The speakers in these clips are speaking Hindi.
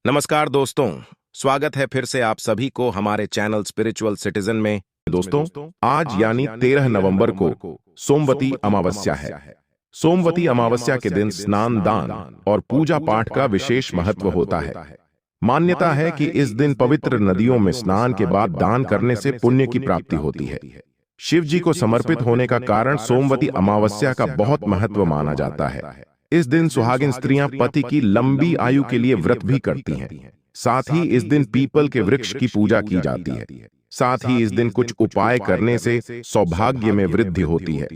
नमस्कार दोस्तों, स्वागत है फिर से आप सभी को हमारे चैनल स्पिरिचुअल सिटीजन में। दोस्तों, आज यानी 13 नवंबर को सोमवती अमावस्या है। सोमवती अमावस्या के दिन स्नान, दान और पूजा पाठ का विशेष महत्व होता है। मान्यता है कि इस दिन पवित्र नदियों में स्नान के बाद दान करने से पुण्य की प्राप्ति होती है। शिव जी को समर्पित होने का कारण सोमवती अमावस्या का बहुत महत्व माना जाता है। इस दिन सुहागिन स्त्रियां पति की लंबी आयु के लिए व्रत भी करती हैं। साथ ही इस दिन पीपल के वृक्ष की पूजा की जाती है। साथ ही इस दिन कुछ उपाय करने से सौभाग्य में वृद्धि होती है।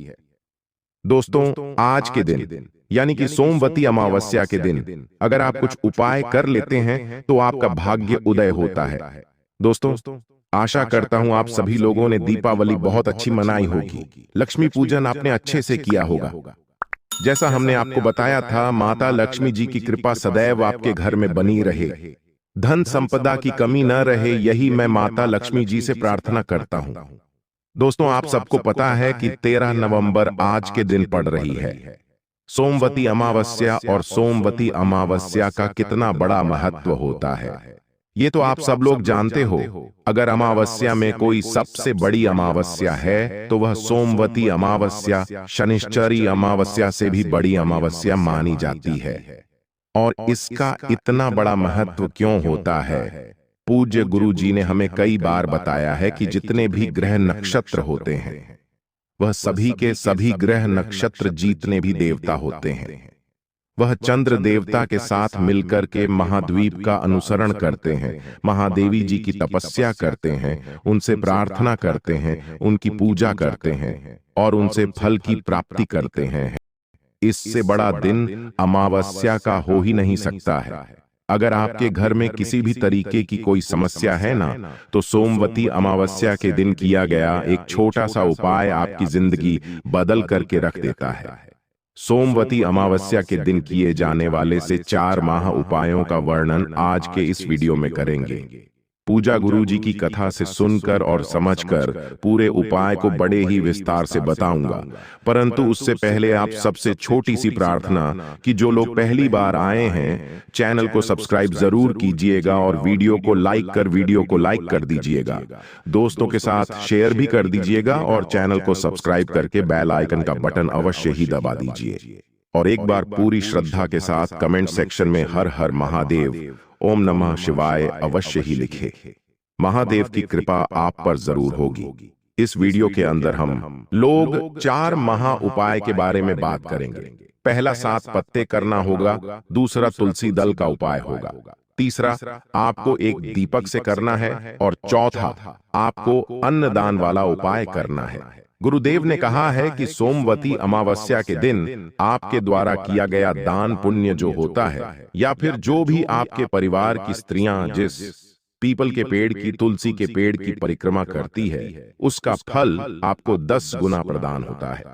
दोस्तों, आज के दिन यानी कि सोमवती अमावस्या के दिन अगर आप कुछ उपाय कर लेते हैं तो आपका भाग्य उदय होता है। दोस्तों, आशा करता हूं आप सभी लोगों ने दीपावली बहुत अच्छी मनाई होगी। लक्ष्मी पूजन आपने अच्छे से किया होगा। जैसा हमने आपको बताया था, माता लक्ष्मी जी की कृपा सदैव आपके घर में बनी रहे, धन संपदा की कमी न रहे, यही मैं माता लक्ष्मी जी से प्रार्थना करता हूं। दोस्तों, आप सबको पता है कि 13 नवंबर आज के दिन पड़ रही है। सोमवती अमावस्या और सोमवती अमावस्या का कितना बड़ा महत्व होता है ये तो आप सब लोग जानते हो। अगर अमावस्या में कोई सबसे बड़ी अमावस्या है तो वह सोमवती अमावस्या शनिश्चरी अमावस्या से भी बड़ी अमावस्या मानी जाती है। और इसका इतना बड़ा महत्व क्यों होता है? पूज्य गुरु जी ने हमें कई बार बताया है कि जितने भी ग्रह नक्षत्र होते हैं वह सभी के सभी ग्रह नक्षत्र जीतने भी देवता होते हैं। वह चंद्र देवता के साथ मिलकर के महाद्वीप का अनुसरण करते हैं, महादेवी जी की तपस्या करते हैं, उनसे प्रार्थना करते हैं, उनकी पूजा करते हैं और उनसे फल की प्राप्ति करते हैं। इससे बड़ा दिन अमावस्या का हो ही नहीं सकता है। अगर आपके घर में किसी भी तरीके की कोई समस्या है ना, तो सोमवती अमावस्या के दिन किया गया एक छोटा सा उपाय आपकी जिंदगी बदल करके रख देता है। सोमवती अमावस्या के दिन किए जाने वाले से 4 महा उपायों का वर्णन आज के इस वीडियो में करेंगे। पूजा गुरु जी की कथा से सुनकर और समझकर पूरे उपाय को बड़े ही विस्तार से बताऊंगा, परंतु उससे पहले आप सबसे छोटी सी प्रार्थना कि जो लोग पहली बार आए हैं चैनल को सब्सक्राइब जरूर कीजिएगा और वीडियो को लाइक कर दीजिएगा। दोस्तों के साथ शेयर भी कर दीजिएगा और चैनल को सब्सक्राइब करके बेल आइकन का बटन अवश्य ही दबा दीजिए। और एक बार पूरी श्रद्धा के साथ कमेंट सेक्शन में हर हर महादेव, ओम नमः शिवाय अवश्य ही लिखे। महादेव की कृपा आप पर जरूर होगी। इस वीडियो के अंदर हम लोग 4 महा उपाय के बारे में बात करेंगे। पहला 7 पत्ते करना होगा, दूसरा तुलसी दल का उपाय होगा, तीसरा आपको एक दीपक से करना है और चौथा आपको अन्नदान वाला उपाय करना है। गुरुदेव ने कहा है कि सोमवती अमावस्या के दिन आपके द्वारा किया गया दान पुण्य जो होता है या फिर जो भी आपके परिवार की स्त्रियां जिस पीपल के पेड़ की, तुलसी के पेड़ की परिक्रमा करती है, उसका फल आपको 10 गुना प्रदान होता है।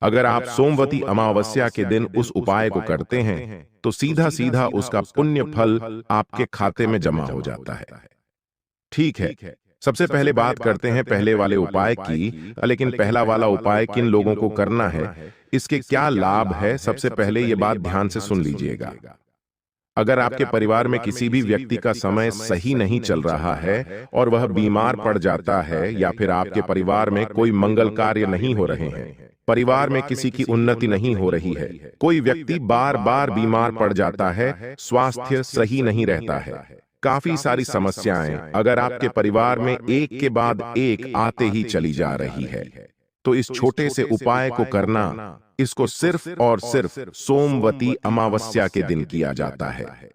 अगर आप सोमवती अमावस्या के दिन उस उपाय को करते हैं तो सीधा सीधा उसका पुण्य फल आपके खाते में जमा हो जाता है। ठीक है, सबसे पहले बात करते हैं पहले वाले उपाय की। लेकिन पहला वाला उपाय किन लोगों को करना है, इसके क्या लाभ है, सबसे पहले ये बात ध्यान से सुन लीजिएगा। अगर आपके परिवार में किसी भी व्यक्ति का समय सही नहीं चल रहा है और वह बीमार पड़ जाता है, या फिर आपके परिवार में कोई मंगल कार्य नहीं हो रहे हैं, परिवार में किसी की उन्नति नहीं हो रही है, कोई व्यक्ति बार बार बीमार पड़ जाता है, स्वास्थ्य सही नहीं रहता है, काफी सारी समस्याएं अगर आपके परिवार में एक के बाद एक आते ही चली जा रही है, तो इस छोटे से उपाय को करना, इसको सिर्फ और सिर्फ सोमवती अमावस्या के दिन किया जाता है।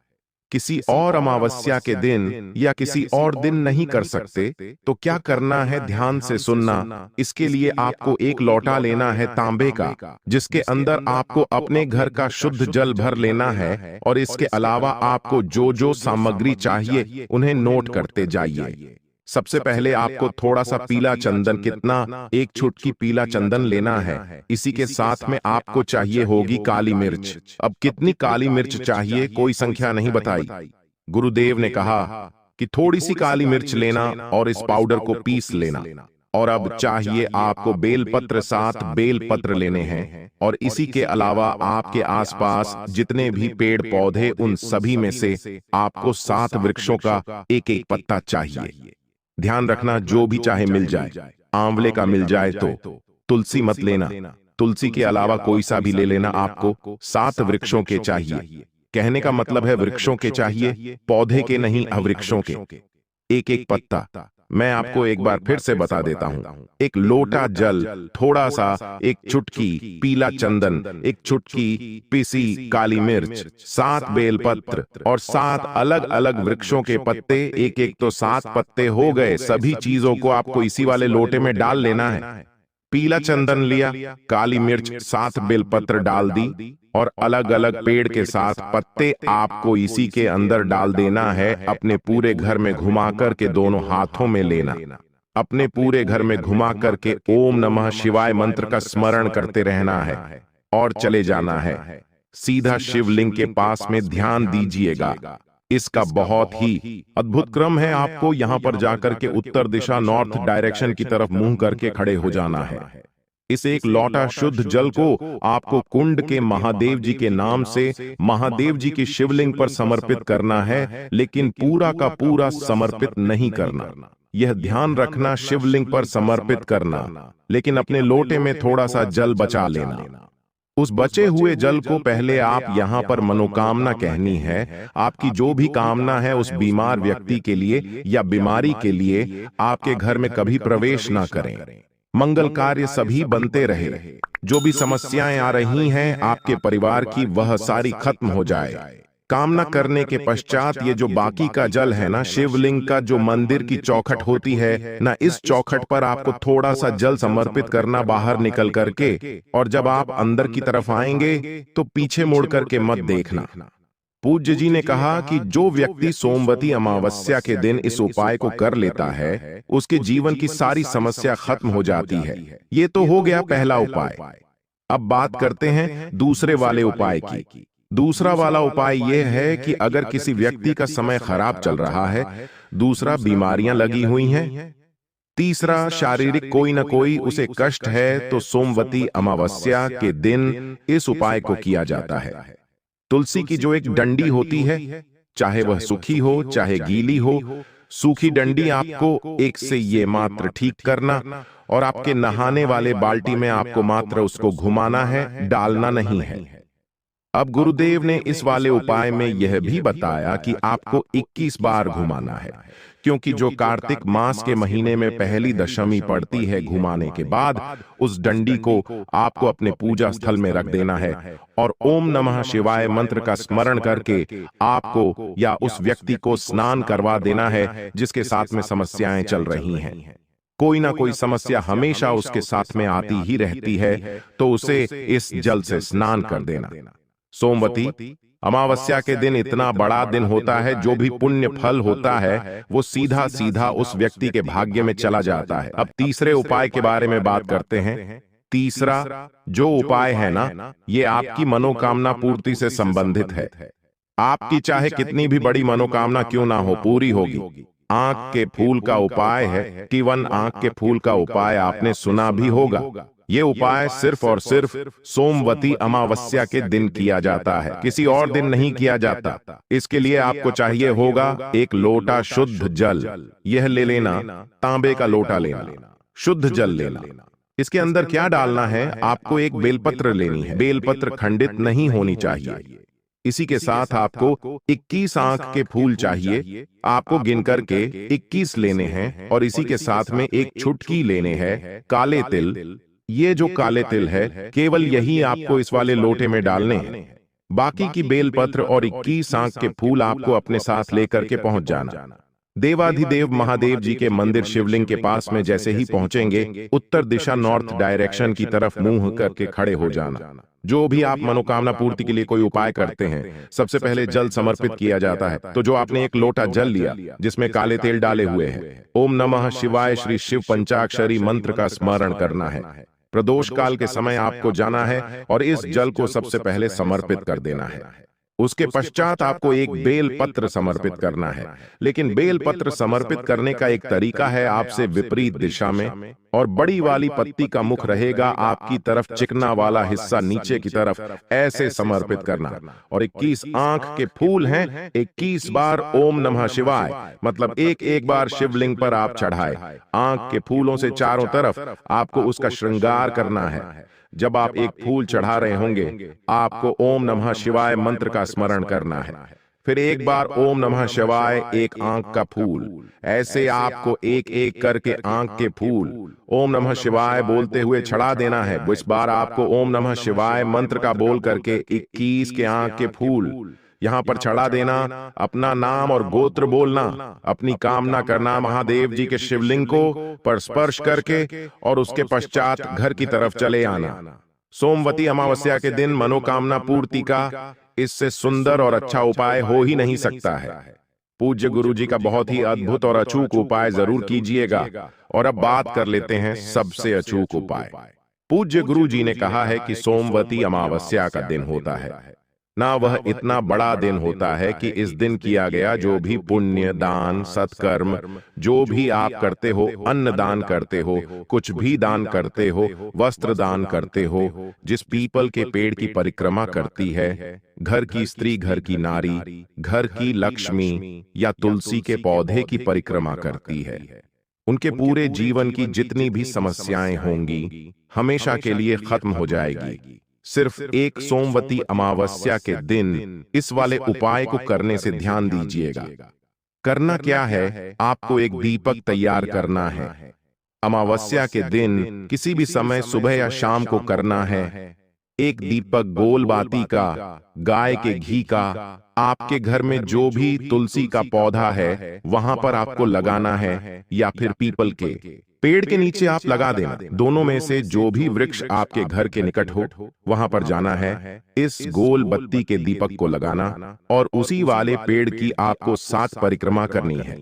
किसी और अमावस्या के दिन या किसी और दिन नहीं कर सकते तो क्या करना है, ध्यान से सुनना। इसके लिए आपको एक लोटा लेना है तांबे का, जिसके अंदर आपको अपने घर का शुद्ध जल भर लेना है और इसके अलावा आपको जो जो सामग्री चाहिए उन्हें नोट करते जाइए। सबसे पहले आपको थोड़ा सा पीला चंदन, कितना, 1 चुटकी पीला चंदन लेना है। इसी के साथ में आपको चाहिए होगी काली मिर्च। अब कितनी काली मिर्च चाहिए कोई संख्या नहीं बताई, गुरुदेव ने कहा कि थोड़ी सी काली मिर्च लेना और इस पाउडर को पीस लेना और अब चाहिए आपको बेलपत्र 7 बेलपत्र लेने हैं, और इसी के अलावा आपके आसपास जितने भी पेड़ पौधे उन सभी में से आपको 7 वृक्षों का एक एक पत्ता चाहिए। ध्यान रखना, जो भी चाहे मिल जाए। आंवले का मिल जाए तो, तुलसी मत लेना। तुलसी के अलावा कोई सा भी ले लेना। आपको 7 वृक्षों के चाहिए। कहने का मतलब है वृक्षों के चाहिए, पौधे के नहीं, अवृक्षों के। एक एक पत्ता मैं आपको एक बार फिर से बता देता हूं। एक लोटा जल, थोड़ा सा, एक चुटकी पीला चंदन, एक चुटकी पीसी काली मिर्च, 7 बेलपत्र और 7 अलग अलग वृक्षों के पत्ते। एक एक तो 7 पत्ते हो गए। सभी चीजों को आपको इसी वाले लोटे में डाल लेना है। पीला चंदन लिया, काली मिर्च, 7 बेलपत्र डाल दी, और अलग अलग पेड़ के 7 पत्ते आपको इसी के अंदर डाल देना है। अपने पूरे घर में घुमा करके दोनों हाथों में लेना। अपने पूरे घर में घुमा करके ओम नमः शिवाय मंत्र का स्मरण करते रहना है और चले जाना है। सीधा शिवलिंग के पास में ध्यान दीजिएगा। इसका बहुत ही अद्भुत क्रम है। आपको यहां पर जाकर के उत्तर दिशा, नॉर्थ डायरेक्शन की तरफ मुंह करके खड़े हो जाना है। इस एक लोटा शुद्ध जल को आपको कुंड के महादेव जी के नाम से महादेव जी की शिवलिंग पर समर्पित करना है, लेकिन पूरा का पूरा समर्पित नहीं करना। यह ध्यान रखना, शिवलिंग पर समर्पित करना, लेकिन अपने लोटे में थोड़ा सा जल बचा लेना। उस बचे हुए जल को पहले आप यहां पर मनोकामना कहनी है। आपकी जो भी कामना है उस बीमार व्यक्ति के लिए या बीमारी के लिए आपके घर में कभी प्रवेश ना करें। मंगल कार्य सभी बनते रहे। जो भी समस्याएं आ रही हैं आपके परिवार की, वह सारी खत्म हो जाए। कामना करने के पश्चात ये जो बाकी का जल है ना, शिवलिंग का जो मंदिर की चौखट होती है ना, इस चौखट पर आपको थोड़ा सा जल समर्पित करना बाहर निकल करके। और जब आप अंदर की तरफ आएंगे तो पीछे मुड़ करके मत देखना। पूज्य जी ने कहा कि जो व्यक्ति सोमवती अमावस्या के दिन इस उपाय को कर लेता है, उसके जीवन की सारी समस्या खत्म हो जाती है। ये तो हो गया पहला उपाय। अब बात करते हैं दूसरे वाले उपाय की। दूसरा वाला उपाय यह है कि अगर किसी व्यक्ति का समय खराब चल रहा है, दूसरा बीमारियां लगी हुई हैं, तीसरा शारीरिक कोई ना कोई उसे कष्ट है, तो सोमवती अमावस्या के दिन इस उपाय को किया जाता है। तुलसी की जो एक डंडी होती है, चाहे वह सूखी हो चाहे गीली हो, सूखी डंडी आपको एक से ये मात्र ठीक करना, और आपके नहाने वाले बाल्टी में आपको मात्र उसको घुमाना है, डालना नहीं है। अब गुरुदेव ने इस वाले उपाय में यह भी बताया कि आपको 21 बार घुमाना है, क्योंकि जो कार्तिक मास के महीने में पहली दशमी पड़ती है, घुमाने के बाद उस डंडी को आपको अपने पूजा स्थल में रख देना है, और ओम नमः शिवाय मंत्र का स्मरण करके आपको या उस व्यक्ति को स्नान करवा देना है जिसके साथ में समस्याएं चल रही हैं। कोई ना कोई समस्या हमेशा उसके साथ में आती ही रहती है, तो उसे इस जल से स्नान कर देना। सोमवती अमावस्या के दिन इतना बड़ा दिन होता है, जो भी पुण्य फल होता है वो सीधा सीधा उस व्यक्ति के भाग्य में चला जाता है। अब तीसरे उपाय के बारे में बात करते हैं। तीसरा जो उपाय है ना, ये आपकी मनोकामना पूर्ति से संबंधित है। आपकी चाहे कितनी भी बड़ी मनोकामना क्यों ना हो, पूरी होगी। आंख के फूल का उपाय है। केवल आंख के फूल का उपाय आपने सुना भी होगा। ये उपाय सिर्फ और सिर्फ सोमवती अमावस्या के दिन किया जाता है, किसी और दिन नहीं किया जाता। इसके लिए आपको चाहिए होगा एक लोटा शुद्ध जल। यह ले लेना, तांबे का लोटा लेना, शुद्ध जल लेना। इसके अंदर क्या डालना है, आपको एक बेलपत्र लेनी है। बेलपत्र खंडित नहीं होनी चाहिए। इसी के साथ आपको 21 आंख के फूल चाहिए। आपको गिन करके 21 लेने हैं, और इसी के साथ में एक चुटकी लेने हैं काले तिल। ये जो काले तिल है, केवल यही आपको इस वाले लोटे में डालने हैं। बाकी की बेलपत्र और 21 आंख के फूल आपको अपने साथ लेकर के पहुंच जाना। देवाधिदेव महादेव जी के मंदिर शिवलिंग के पास में जैसे ही पहुंचेंगे, उत्तर दिशा नॉर्थ डायरेक्शन की तरफ मुंह करके खड़े हो जाना। जो भी आप मनोकामना पूर्ति के लिए कोई उपाय करते हैं, सबसे पहले जल समर्पित किया जाता है। तो जो आपने एक लोटा जल लिया जिसमें काले तेल डाले हुए हैं, ओम नमः शिवाय श्री शिव पंचाक्षरी मंत्र का स्मरण करना है। प्रदोष काल के समय आपको जाना है और इस जल को सबसे पहले समर्पित कर देना है। उसके पश्चात आपको एक बेल पत्र समर्पित करना है। लेकिन बेल पत्र समर्पित करने का एक तरीका है, आपसे विपरीत दिशा में, और बड़ी वाली पत्ती का मुख रहेगा आपकी तरफ, चिकना वाला हिस्सा नीचे की तरफ, ऐसे समर्पित करना। और 21 आंख के फूल हैं, 21 बार ओम नमः शिवाय, मतलब एक एक बार शिवलिंग पर आप चढ़ाए। आंख के फूलों से चारों तरफ आपको उसका श्रृंगार करना है। जब आप एक फूल चढ़ा रहे होंगे, आपको ओम नमः शिवाय मंत्र का स्मरण करना है। फिर एक बार ओम नमः शिवाय, एक आंख का फूल, ऐसे आपको एक एक करके आंख के फूल ओम नमः शिवाय बोलते हुए चढ़ा देना है। इस बार आपको ओम नमः शिवाय मंत्र का बोल करके 21 के आंख के फूल यहां पर चढ़ा देना, अपना नाम और गोत्र बोलना, अपनी कामना करना महादेव जी के शिवलिंग को पर स्पर्श करके, और उसके पश्चात घर की तरफ चले आना। सोमवती अमावस्या के दिन मनोकामना पूर्ति का इससे सुंदर और अच्छा उपाय हो ही नहीं सकता है। पूज्य गुरु जी का बहुत ही अद्भुत और अचूक उपाय जरूर कीजिएगा। और अब बात कर लेते हैं सबसे अचूक उपाय। पूज्य गुरु जी ने कहा है कि सोमवती अमावस्या का दिन होता है ना, वह इतना बड़ा दिन होता है कि इस दिन किया गया जो भी पुण्य, दान, सत्कर्म, जो भी आप करते हो, अन्न दान करते हो, कुछ भी दान करते हो, वस्त्र दान करते हो, जिस पीपल के पेड़ की परिक्रमा करती है, घर की स्त्री, घर की नारी, घर की लक्ष्मी या तुलसी के पौधे की परिक्रमा करती है, उनके पूरे जीवन की जितनी भी समस्याएं होंगी हमेशा के लिए खत्म हो जाएगी। सिर्फ एक सोमवती अमावस्या के दिन इस वाले उपाय को करने से ध्यान दीजिएगा। करना क्या है, आपको एक दीपक तैयार करना है। अमावस्या के दिन किसी भी समय सुबह या शाम को करना है। एक दीपक गोल बाती का, गाय के घी का, आपके घर में जो भी तुलसी का पौधा है वहां पर आपको लगाना है, या फिर पीपल के पेड़ के नीचे आप लगा देना। दोनों में से जो भी वृक्ष आपके घर के निकट हो वहां पर जाना है, इस गोल बत्ती के दीपक को लगाना, और उसी वाले पेड़ की आपको 7 परिक्रमा करनी है।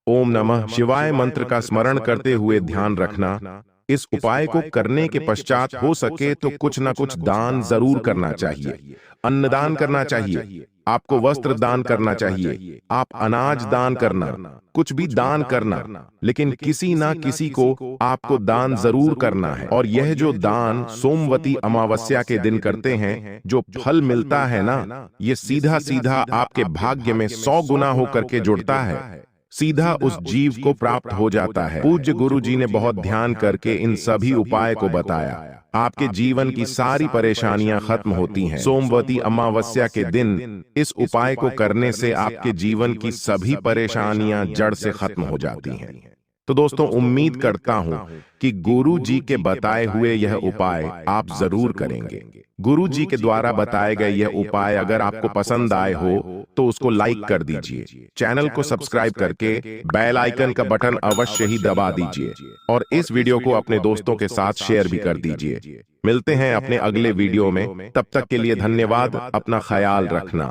ओम नमः शिवाय मंत्र का स्मरण करते हुए ध्यान रखना। इस उपाय को करने के पश्चात हो सके तो कुछ ना कुछ दान जरूर करना चाहिए। अन्नदान करना चाहिए, आपको वस्त्र दान करना चाहिए, आप अनाज दान करना, कुछ भी दान करना, लेकिन किसी ना किसी को आपको दान जरूर करना है। और यह जो दान सोमवती अमावस्या के दिन करते हैं, जो फल मिलता है ना, ये सीधा सीधा आपके भाग्य में 100 गुना होकर के जुड़ता है, सीधा उस जीव को प्राप्त हो जाता है। पूज्य गुरु जी ने बहुत ध्यान करके इन सभी उपाय को बताया। आपके जीवन की सारी परेशानियां खत्म होती हैं। सोमवती अमावस्या के दिन इस उपाय को करने से आपके जीवन की सभी परेशानियां जड़ से खत्म हो जाती हैं। तो दोस्तों, उम्मीद करता हूं कि गुरु जी के बताए हुए यह उपाय आप जरूर करेंगे। गुरु जी के द्वारा बताए गए यह उपाय अगर आपको पसंद आए हो तो उसको लाइक कर दीजिए, चैनल को सब्सक्राइब करके बेल आइकन का बटन अवश्य ही दबा दीजिए, और इस वीडियो को अपने दोस्तों के साथ शेयर भी कर दीजिए। मिलते हैं अपने अगले वीडियो में, तब तक के लिए धन्यवाद। अपना ख्याल रखना।